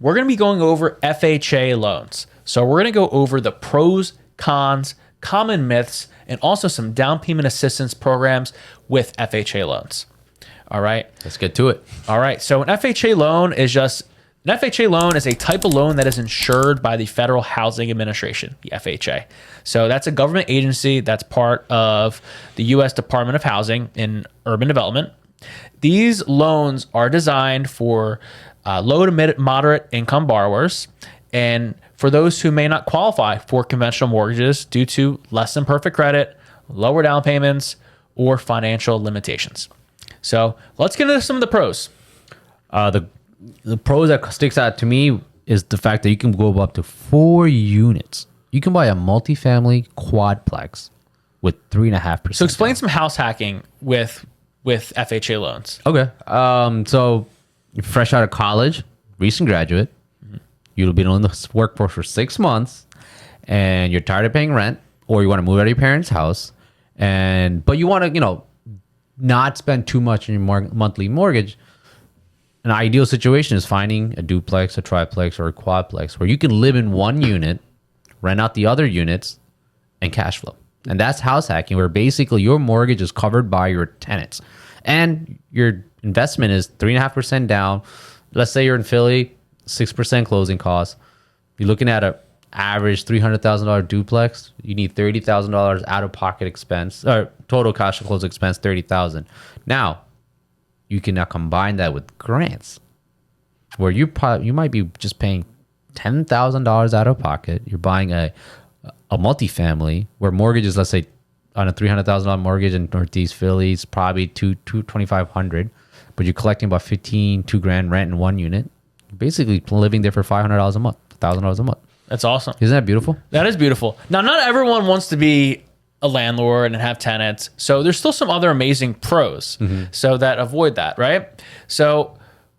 we're going to be going over FHA loans. So we're going to go over the pros, cons, common myths, and also some down payment assistance programs with FHA loans. All right. Let's get to it. All right. So an FHA loan is a type of loan that is insured by the Federal Housing Administration, the FHA. So that's a government agency that's part of the U.S. Department of Housing and Urban Development. These loans are designed for low to moderate income borrowers and for those who may not qualify for conventional mortgages due to less than perfect credit, lower down payments, or financial limitations. So let's get into some of the pros. The pros that sticks out to me is the fact that you can go up to 4 units. You can buy a multifamily quadplex with 3.5%. So explain some house hacking with FHA loans. Okay. So you're fresh out of college, recent graduate. You've been in the workforce for 6 months, and you're tired of paying rent, or you want to move out of your parents' house, but you want to, not spend too much on your monthly mortgage. An ideal situation is finding a duplex, a triplex, or a quadplex where you can live in one unit, rent out the other units, and cash flow. And that's house hacking, where basically your mortgage is covered by your tenants. And your investment is 3.5% down. Let's say you're in Philly, 6% closing costs. You're looking at an average $300,000 duplex. You need $30,000 out of pocket expense, or total cash to close expense, $30,000. Now, you can now combine that with grants, where you might be just paying $10,000 out of pocket. You're buying a multifamily where mortgages, let's say on a $300,000 mortgage in Northeast Philly, is probably $2,500, but you're collecting about $2,000 rent in one unit. You're basically living there for $500 a month, $1,000 a month. That's awesome. Isn't that beautiful? That is beautiful. Now, not everyone wants to be a landlord and have tenants. So there's still some other amazing pros so that avoid that, right? So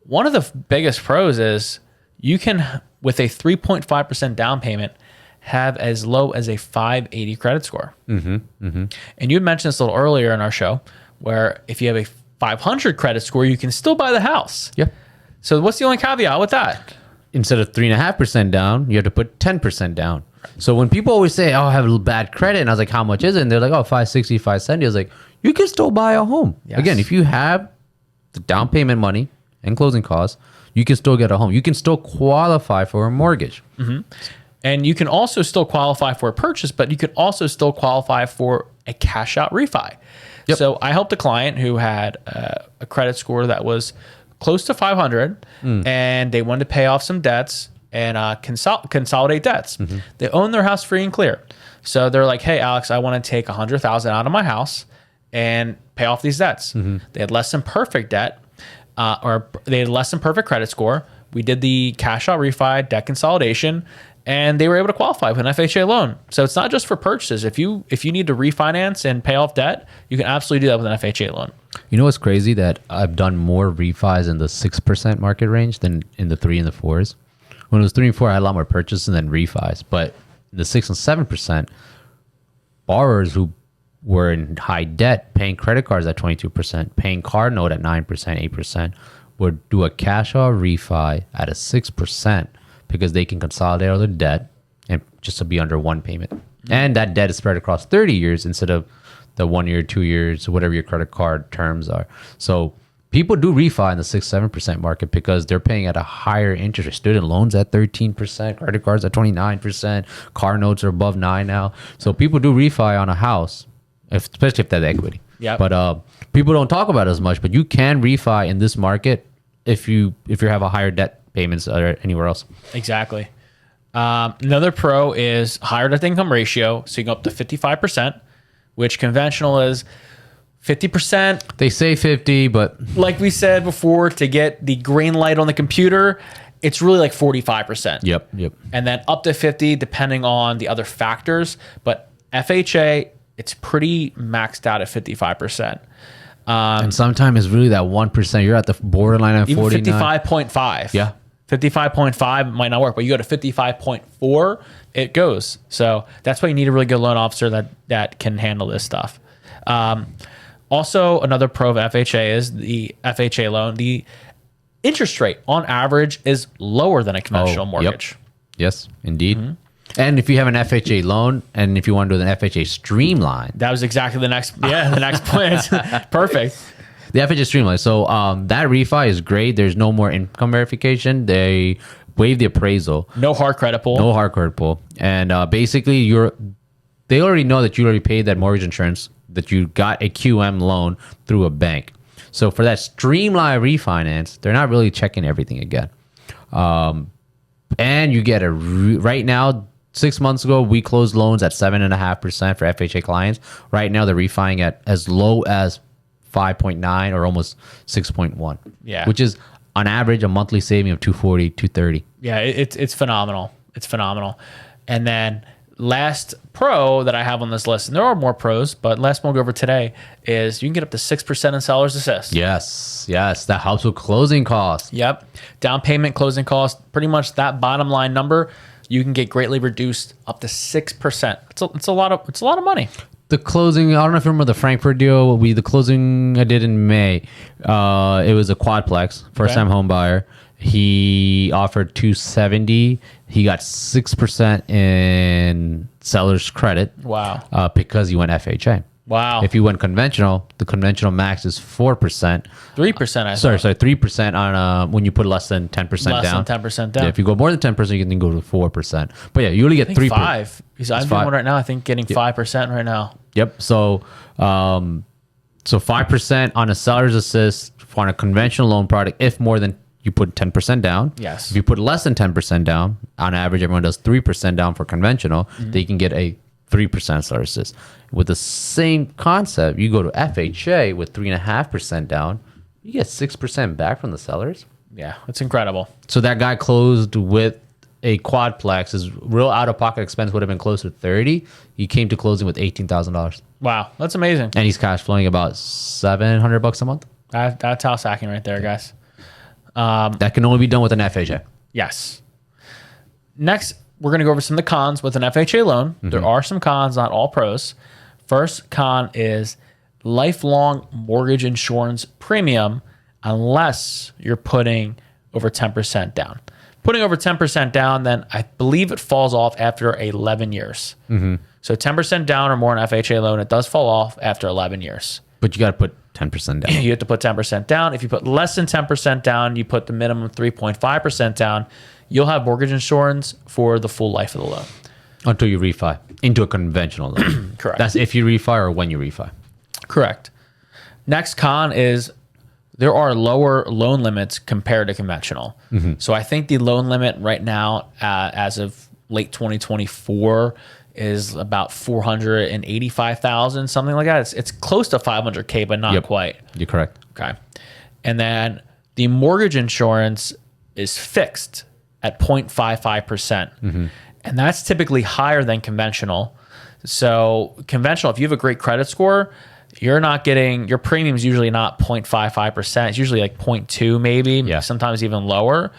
one of the biggest pros is you can, with a 3.5% down payment, have as low as a 580 credit score. And you had mentioned this a little earlier in our show, where if you have a 500 credit score, you can still buy the house. Yeah. So what's the only caveat with that? Instead of 3.5% down, you have to put 10% down. So when people always say, "Oh, I have a little bad credit," and I was like, "How much is it?" And they're like, "Oh, 560, 570." I was like, "You can still buy a home." Yes. Again, if you have the down payment money and closing costs, you can still get a home. You can still qualify for a mortgage. And you can also still qualify for a purchase, but you can also still qualify for a cash out refi. Yep. So I helped a client who had a credit score that was close to 500 and they wanted to pay off some debts and consolidate debts. They own their house free and clear. So they're like, "Hey, Alex, I want to take 100,000 out of my house and pay off these debts." They had less than perfect debt, or they had less than perfect credit score. We did the cash out refi, debt consolidation, and they were able to qualify with an FHA loan. So it's not just for purchases. If you need to refinance and pay off debt, you can absolutely do that with an FHA loan. You know what's crazy? That I've done more refis in the 6% market range than in the 3 and the 4s. When it was 3 and 4, I had a lot more purchases than refis. But the 6 and 7%, borrowers who were in high debt, paying credit cards at 22%, paying car note at 9%, 8%, would do a cash out refi at a 6% because they can consolidate all their debt and just to be under one payment. And that debt is spread across 30 years instead of the 1 year, 2 years, whatever your credit card terms are. So people do refi in the 6-7% market because they're paying at a higher interest rate. Student loans at 13%, credit cards at 29%, car notes are above 9% now. So people do refi on a house, especially if they have equity. Yep. But people don't talk about it as much. But you can refi in this market if you have a higher debt payments or anywhere else. Exactly. Another pro is higher debt income ratio. So you can go up to 55%, which conventional is 50%. They say 50, but like we said before, to get the green light on the computer, it's really like 45%. Yep. And then up to 50, depending on the other factors. But FHA, it's pretty maxed out at 55%. And sometimes it's really that 1%. You're at the borderline at 49. 55.5. Yeah. 55.5 might not work, but you go to 55.4, it goes. So that's why you need a really good loan officer that can handle this stuff. Also, another pro of FHA is the FHA loan. The interest rate on average is lower than a conventional Yep. mortgage. Yes, indeed. And if you have an FHA loan, and if you want to do an FHA streamline, That was exactly the next point. Perfect. the FHA streamline. So that refi is great. There's no more income verification. They waive the appraisal. No hard credit pull. No hard credit pull. And basically, they already know that you already paid that mortgage insurance, that you got a QM loan through a bank. So for that streamline refinance, they're not really checking everything again. And you get right now, 6 months ago, we closed loans at 7.5% for FHA clients. Right now, they're refining at as low as 5.9 or almost 6.1. Yeah. Which is on average a monthly saving of 240, 230. Yeah, it's phenomenal. It's phenomenal. And then last pro that I have on this list, and there are more pros, but last one we'll go over today is you can get up to 6% in seller's assist. Yes, that helps with closing costs. Yep. Down payment, closing costs, pretty much that bottom line number, you can get greatly reduced up to 6%. It's a lot of money. The closing, I don't know if you remember the Frankfurt deal. The closing I did in May. It was a quadplex, first time home buyer. He offered 270. He got 6% in seller's credit. Wow. Because he went FHA. Wow. If you went conventional, the conventional max is 4%. 3%. Sorry, 3% on when you put less than 10% down. Less than 10% down. Yeah, if you go more than 10%, you can go to 4%. But yeah, you only get 3%. 5. I'm doing one right now. I think getting 5% right now. Yep. So, 5% on a seller's assist on a conventional loan product, if more than you put 10% down. Yes. If you put less than 10% down, on average, everyone does 3% down for conventional. They can get a 3% seller's assist. With the same concept, you go to FHA with 3.5% down, you get 6% back from the sellers. Yeah, it's incredible. So that guy closed with a quadplex. His real out-of-pocket expense would have been closer to 30. He came to closing with $18,000, Wow, that's amazing. and he's cash flowing about $700 a month. That's house hacking right there, guys. That can only be done with an FHA. Yes. Next, we're going to go over some of the cons with an FHA loan. There are some cons, not all pros. First con is lifelong mortgage insurance premium unless you're putting over 10% down. Putting over 10% down, then I believe it falls off after 11 years. So 10% down or more on FHA loan, it does fall off after 11 years. But you got to put 10% down. You have to put 10% down. If you put less than 10% down, you put the minimum 3.5% down, you'll have mortgage insurance for the full life of the loan. Until you refi into a conventional loan. Correct. That's if you refi or when you refi. Correct. Next con is there are lower loan limits compared to conventional. So I think the loan limit right now, as of late 2024, is about 485,000, something like that. It's close to 500K, but not quite. You're correct. Okay. And then the mortgage insurance is fixed at 0.55%. And that's typically higher than conventional. So conventional, if you have a great credit score, you're not getting, your premium is usually not 0.55%. It's usually like 0.2 maybe, sometimes even lower.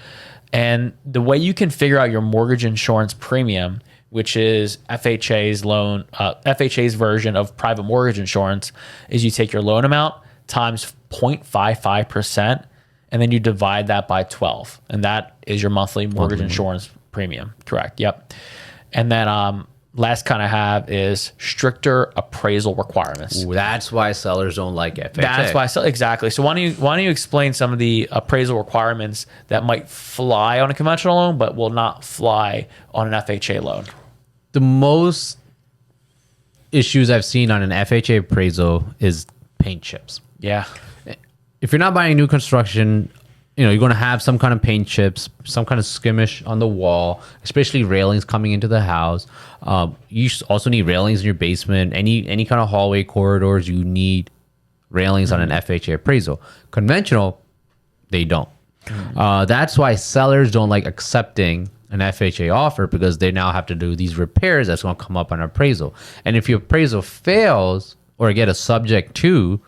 And the way you can figure out your mortgage insurance premium, which is FHA's version of private mortgage insurance, is you take your loan amount times 0.55%, and then you divide that by 12. And that is your monthly mortgage insurance premium. Correct. Yep. And then last kind I have is stricter appraisal requirements. Ooh, that's why sellers don't like FHA. That's why exactly. So why don't you explain some of the appraisal requirements that might fly on a conventional loan but will not fly on an FHA loan? The most issues I've seen on an FHA appraisal is paint chips. Yeah. If you're not buying new construction, you're going to have some kind of paint chips, some kind of skimmish on the wall, especially railings coming into the house. You also need railings in your basement. Any kind of hallway corridors, you need railings on an FHA appraisal. Conventional, they don't. That's why sellers don't like accepting an FHA offer, because they now have to do these repairs that's going to come up on appraisal. And if your appraisal fails or get a subject to,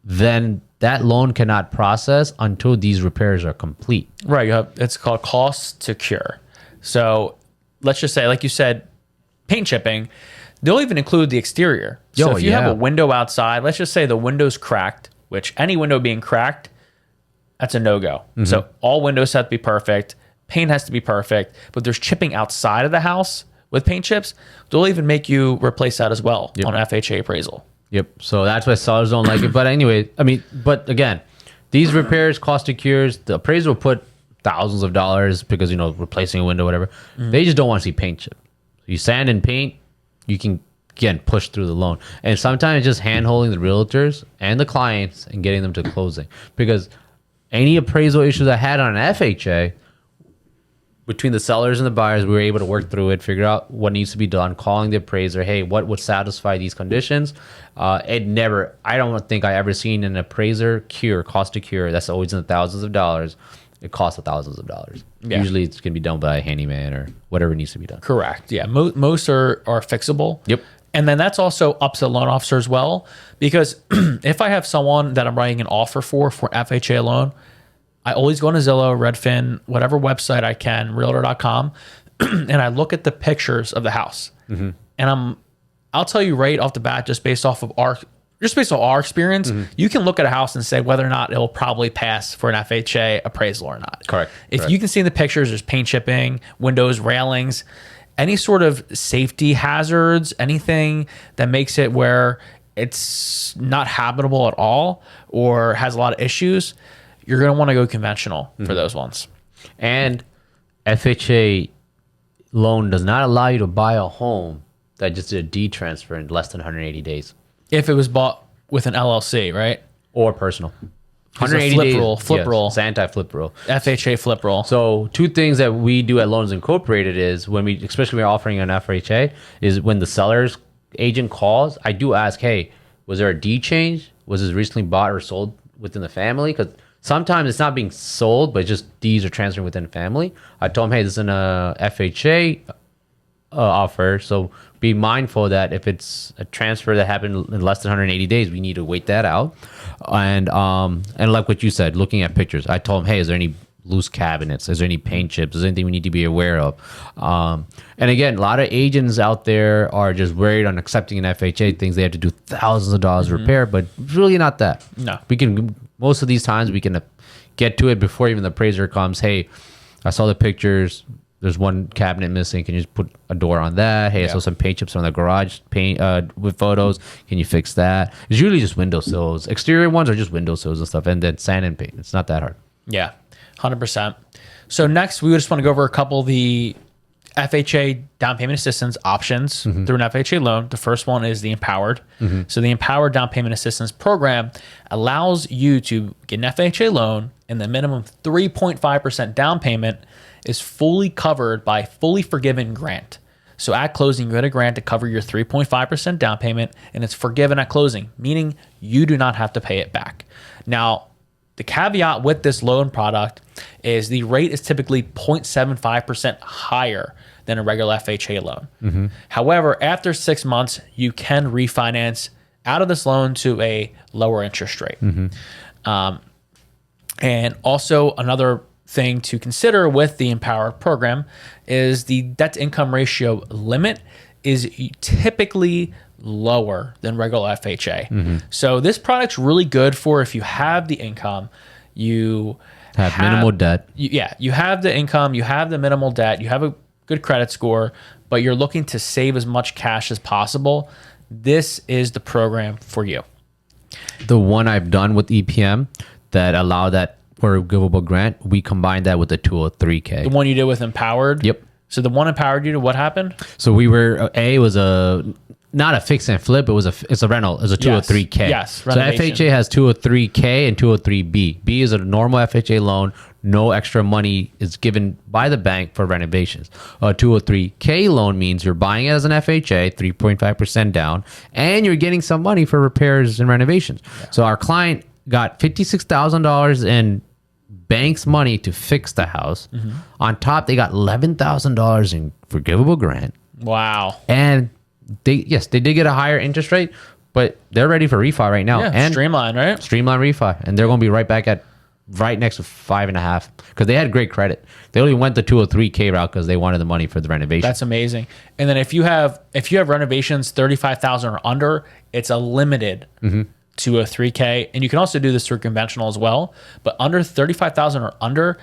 then that loan cannot process until these repairs are complete. Right. It's called cost to cure. So let's just say, like you said, paint chipping, they'll even include the exterior. So if you have a window outside, let's just say the window's cracked, which any window being cracked, that's a no-go. So all windows have to be perfect. Paint has to be perfect. But there's chipping outside of the house with paint chips. They'll even make you replace that as well on FHA appraisal. Yep. So that's why sellers don't like it. But anyway, I mean, but again, these repairs, cost of cures, the appraiser will put thousands of dollars because, you know, replacing a window, whatever. They just don't want to see paint chip. You sand and paint, you can, again, push through the loan. And sometimes it's just hand-holding the realtors and the clients and getting them to closing. Because any appraisal issues I had on an FHA, between the sellers and the buyers, we were able to work through it, figure out what needs to be done, calling the appraiser, hey, what would satisfy these conditions? I don't think I ever seen an appraiser cost to cure, that's always in the thousands of dollars. It costs thousands of dollars. Yeah. Usually it's going to be done by a handyman or whatever needs to be done. Correct. Yeah. Most are fixable. Yep. And then that's also up to the loan officer as well. Because if I have someone that I'm writing an offer for FHA loan, I always go on Zillow, Redfin, whatever website I can, Realtor.com, and I look at the pictures of the house. And I'll tell you right off the bat, just based off of our experience, you can look at a house and say whether or not it will probably pass for an FHA appraisal or not. Correct. If you can see in the pictures, there's paint chipping, windows, railings, any sort of safety hazards, anything that makes it where it's not habitable at all or has a lot of issues, you're going to want to go conventional for those ones. And FHA loan does not allow you to buy a home that just did a deed transfer in less than 180 days. If it was bought with an LLC, right? Or personal. 180 flip days. Rule, flip rule. It's anti-flip rule. FHA flip rule. So 2 things that we do at Loans Incorporated is especially when we're offering an FHA, is when the seller's agent calls, I do ask, hey, was there a deed change? Was this recently bought or sold within the family? Because sometimes it's not being sold, but just deeds are transferring within the family. I told them, hey, this is an FHA offer, so be mindful that if it's a transfer that happened in less than 180 days, we need to wait that out. And like what you said, looking at pictures, I told them, hey, is there any loose cabinets? Is there any paint chips? Is there anything we need to be aware of? And again, a lot of agents out there are just worried on accepting an FHA, things they have to do thousands of dollars repair, but it's really not that. No. We can, most of these times, we can get to it before even the appraiser comes. Hey, I saw the pictures. There's one cabinet missing. Can you just put a door on that? Hey, I saw some paint chips on the garage paint with photos. Can you fix that? It's usually just windowsills. Exterior ones are just windowsills and stuff, and then sand and paint. It's not that hard. Yeah, 100%. So next, we just want to go over a couple of the FHA down payment assistance options through an FHA loan. The first one is the Empowered. So the Empowered Down Payment Assistance Program allows you to get an FHA loan, and the minimum 3.5% down payment is fully covered by fully forgiven grant. So at closing, you get a grant to cover your 3.5% down payment, and it's forgiven at closing, meaning you do not have to pay it back. Now, the caveat with this loan product is the rate is typically 0.75% higher than a regular FHA loan. However, after 6 months, you can refinance out of this loan to a lower interest rate. And also another thing to consider with the Empower program is the debt to income ratio limit is typically lower than regular FHA. So this product's really good for if you have the income, you have minimal debt. You have the income, you have the minimal debt, you have a good credit score, but you're looking to save as much cash as possible. This is the program for you. The one I've done with EPM that allow that forgivable grant, we combined that with the 203K. The one you did with Empowered? Yep. So the one Empowered you to what happened? So we were, it was not a fix and flip, it's a rental. It was a 203K. Yes, so FHA has 203K and 203B. B is a normal FHA loan. No extra money is given by the bank for renovations. A 203K loan means you're buying it as an FHA, 3.5% down, and you're getting some money for repairs and renovations. So our client got $56,000 in bank's money to fix the house. On top, they got $11,000 in forgivable grant. Wow. And they did get a higher interest rate, but they're ready for refi right now. Yeah, and streamline, right? Streamline refi. And they're going to be right back at right next to 5.5 because they had great credit. They only went the 203K route because they wanted the money for the renovation. That's amazing. And then if you have renovations 35,000 or under, it's a limited 203K. And you can also do this through conventional as well. But under 35,000 or under,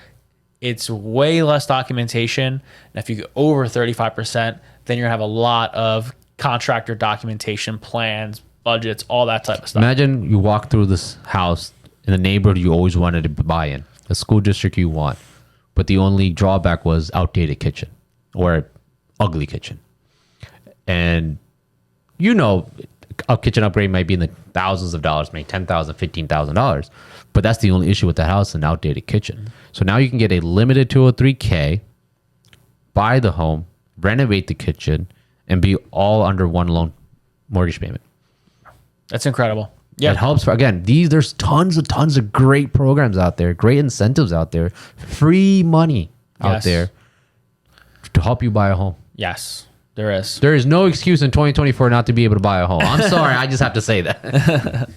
it's way less documentation. And if you go over 35%, then you're gonna have a lot of contractor documentation, plans, budgets, all that type of stuff. Imagine you walk through this house in the neighborhood you always wanted to buy in, the school district you want, but the only drawback was outdated kitchen or ugly kitchen. And you know, a kitchen upgrade might be in the thousands of dollars, maybe $10,000, $15,000, but that's the only issue with the house, an outdated kitchen. So now you can get a limited 203K, buy the home, renovate the kitchen, and be all under one loan mortgage payment. That's incredible. Yeah. It helps. Again, there's tons of great programs out there, great incentives out there, free money out there to help you buy a home. Yes, there is. There is no excuse in 2024 not to be able to buy a home. I'm sorry. I just have to say that.